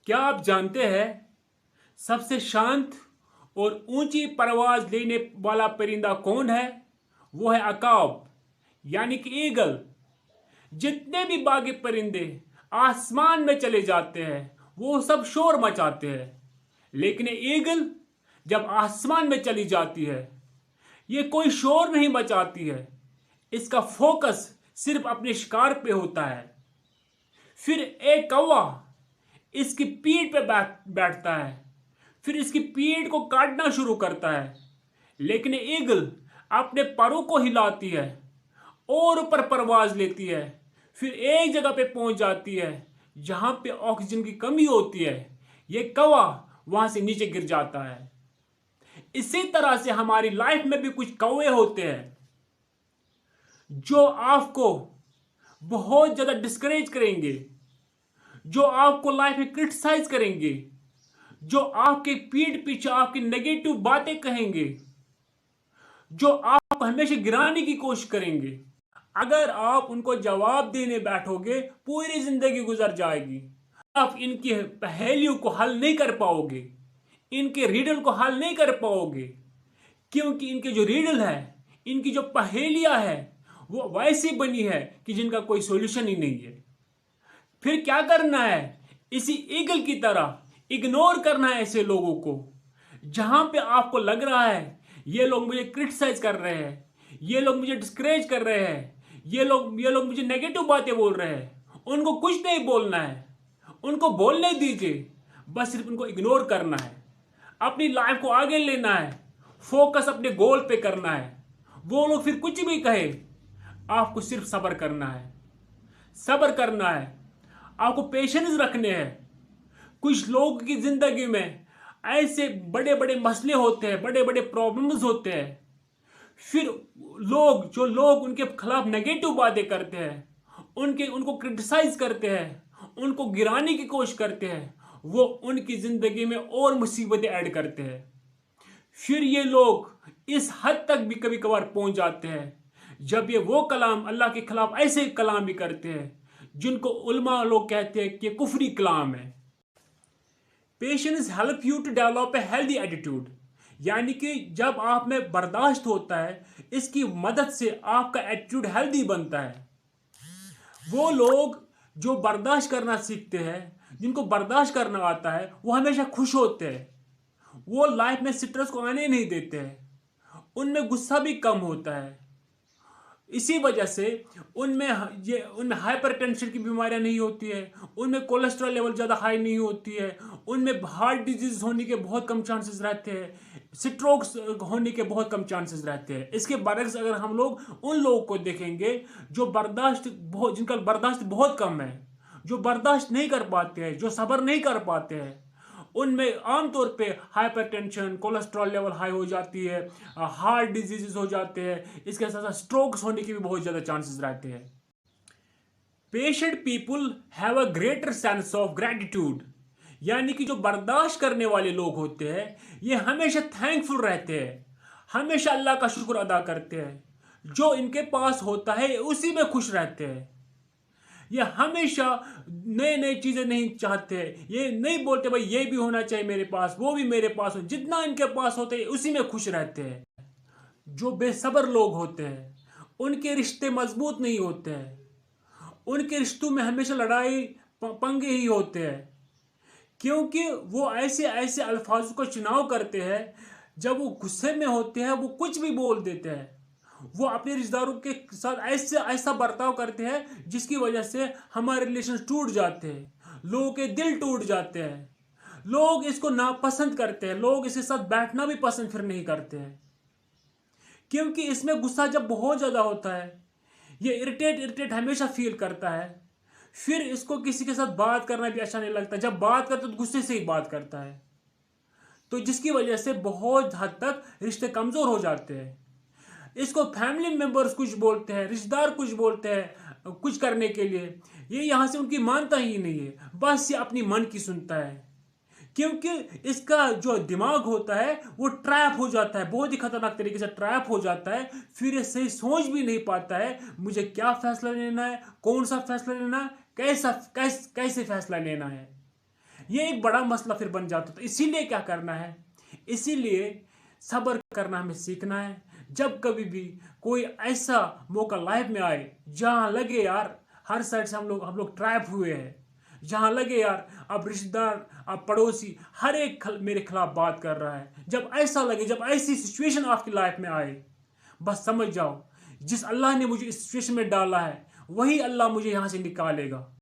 क्या आप जानते हैं सबसे शांत और ऊंची परवाज लेने वाला परिंदा कौन है? वो है अकाव, यानी कि ईगल। जितने भी बागी परिंदे आसमान में चले जाते हैं वो सब शोर मचाते हैं, लेकिन ईगल जब आसमान में चली जाती है ये कोई शोर नहीं मचाती है। इसका फोकस सिर्फ अपने शिकार पे होता है। फिर एक कौवा इसकी पीठ पे बैठता है, फिर इसकी पीठ को काटना शुरू करता है, लेकिन ईगल अपने परों को हिलाती है और ऊपर परवाज लेती है। फिर एक जगह पे पहुंच जाती है जहां पे ऑक्सीजन की कमी होती है। यह कौवा वहां से नीचे गिर जाता है। इसी तरह से हमारी लाइफ में भी कुछ कौवे होते हैं जो आपको बहुत ज्यादा डिस्करेज करेंगे, जो आपको लाइफ में क्रिटिसाइज करेंगे, जो आपके पीठ पीछे आपकी नेगेटिव बातें कहेंगे, जो आपको हमेशा गिराने की कोशिश करेंगे। अगर आप उनको जवाब देने बैठोगे पूरी जिंदगी गुजर जाएगी। आप इनकी पहेलियों को हल नहीं कर पाओगे, इनके रीडल को हल नहीं कर पाओगे, क्योंकि इनके जो रीडल है, इनकी जो पहेलियां है वो वैसी बनी है कि जिनका कोई सॉल्यूशन ही नहीं है। फिर क्या करना है? इसी ईगल की तरह इग्नोर करना है ऐसे लोगों को। जहां पे आपको लग रहा है ये लोग मुझे क्रिटिसाइज कर रहे हैं, ये लोग मुझे डिस्करेज कर रहे हैं, ये लोग मुझे नेगेटिव बातें बोल रहे हैं, उनको कुछ नहीं बोलना है, उनको बोलने दीजिए। बस सिर्फ उनको इग्नोर करना है, अपनी लाइफ को आगे लेना है, फोकस अपने गोल पे करना है। वो लोग फिर कुछ भी कहे, आपको सिर्फ सब्र करना है, सब्र करना है, आपको पेशेंस रखने हैं। कुछ लोगों की जिंदगी में ऐसे बड़े बड़े मसले होते हैं, बड़े बड़े प्रॉब्लम्स होते हैं। फिर जो लोग उनके खिलाफ नेगेटिव बातें करते हैं, उनको क्रिटिसाइज करते हैं, उनको गिराने की कोशिश करते हैं, वो उनकी जिंदगी में और मुसीबतें ऐड करते हैं। फिर ये लोग इस हद तक भी कभी कभार पहुंच जाते हैं जब ये वो कलाम अल्लाह के खिलाफ ऐसे कलाम भी करते हैं जिनको उलमा लोग कहते हैं कि कुफरी कलाम है। Patience help you to develop a healthy attitude, यानी कि जब आप में बर्दाश्त होता है, इसकी मदद से आपका एटीट्यूड हेल्दी बनता है। वो लोग जो बर्दाश्त करना सीखते हैं, जिनको बर्दाश्त करना आता है, वो हमेशा खुश होते हैं। वो लाइफ में स्ट्रेस को आने नहीं देते हैं, उनमें गुस्सा भी कम होता है। इसी वजह से उनमें हाइपरटेंशन की बीमारियां नहीं होती है, उनमें कोलेस्ट्रॉल लेवल ज़्यादा हाई नहीं होती है, उनमें हार्ट डिजीज होने के बहुत कम चांसेस रहते हैं, स्ट्रोक्स होने के बहुत कम चांसेस रहते हैं। इसके बरक्स अगर हम लोग उन लोगों को देखेंगे जिनका बर्दाश्त बहुत कम है, जो बर्दाश्त नहीं कर पाते हैं, जो सब्र नहीं कर पाते हैं, उनमें आमतौर पे हाइपरटेंशन, कोलेस्ट्रॉल लेवल हाई हो जाती है, हार्ट डिजीजेस हो जाते हैं, इसके साथ साथ स्ट्रोक्स होने के भी बहुत ज़्यादा चांसेस रहते हैं। Patient people have a greater sense of gratitude, यानी कि जो बर्दाश्त करने वाले लोग होते हैं ये हमेशा थैंकफुल रहते हैं, हमेशा अल्लाह का शुक्र अदा करते हैं, जो इनके पास होता है उसी में खुश रहते हैं। ये हमेशा नए नए चीजें नहीं चाहते, ये नहीं बोलते भाई ये भी होना चाहिए मेरे पास, वो भी मेरे पास हो। जितना इनके पास होते हैं उसी में खुश रहते हैं। जो बेसब्र लोग होते हैं उनके रिश्ते मजबूत नहीं होते हैं, उनके रिश्तों में हमेशा लड़ाई पंगे ही होते हैं, क्योंकि वो ऐसे ऐसे अल्फाज को चुनाव करते हैं। जब वो गुस्से में होते हैं वो कुछ भी बोल देते हैं, वो अपने रिश्तेदारों के साथ ऐसे ऐसा बर्ताव करते हैं जिसकी वजह से हमारे रिलेशन टूट जाते हैं, लोगों के दिल टूट जाते हैं, लोग इसको नापसंद करते हैं, लोग इसके साथ बैठना भी पसंद फिर नहीं करते हैं, क्योंकि इसमें गुस्सा जब बहुत ज़्यादा होता है ये इरिटेट इरिटेट हमेशा फील करता है। फिर इसको किसी के साथ बात करना भी अच्छा नहीं लगता, जब बात करता है तो गुस्से से ही बात करता है, तो जिसकी वजह से बहुत हद तक रिश्ते कमज़ोर हो जाते हैं। इसको फैमिली मेंबर्स कुछ बोलते हैं, रिश्तेदार कुछ बोलते हैं कुछ करने के लिए, ये यहाँ से उनकी मानता ही नहीं है, बस ये अपनी मन की सुनता है, क्योंकि इसका जो दिमाग होता है वो ट्रैप हो जाता है, बहुत ही खतरनाक तरीके से ट्रैप हो जाता है। फिर ये सही सोच भी नहीं पाता है मुझे क्या फैसला लेना है, कौन सा फैसला लेना है, कैसे फैसला लेना है। ये एक बड़ा मसला फिर बन जाता। तो इसीलिए क्या करना है, इसीलिए सब्र करना हमें सीखना है। जब कभी भी कोई ऐसा मौका लाइफ में आए जहां लगे यार हर साइड से हम लोग ट्रैप हुए हैं, जहां लगे यार अब रिश्तेदार अब पड़ोसी हर एक मेरे खिलाफ बात कर रहा है, जब ऐसा लगे, जब ऐसी सिचुएशन आपकी लाइफ में आए, बस समझ जाओ जिस अल्लाह ने मुझे इस सिचुएशन में डाला है वही अल्लाह मुझे यहां से निकालेगा।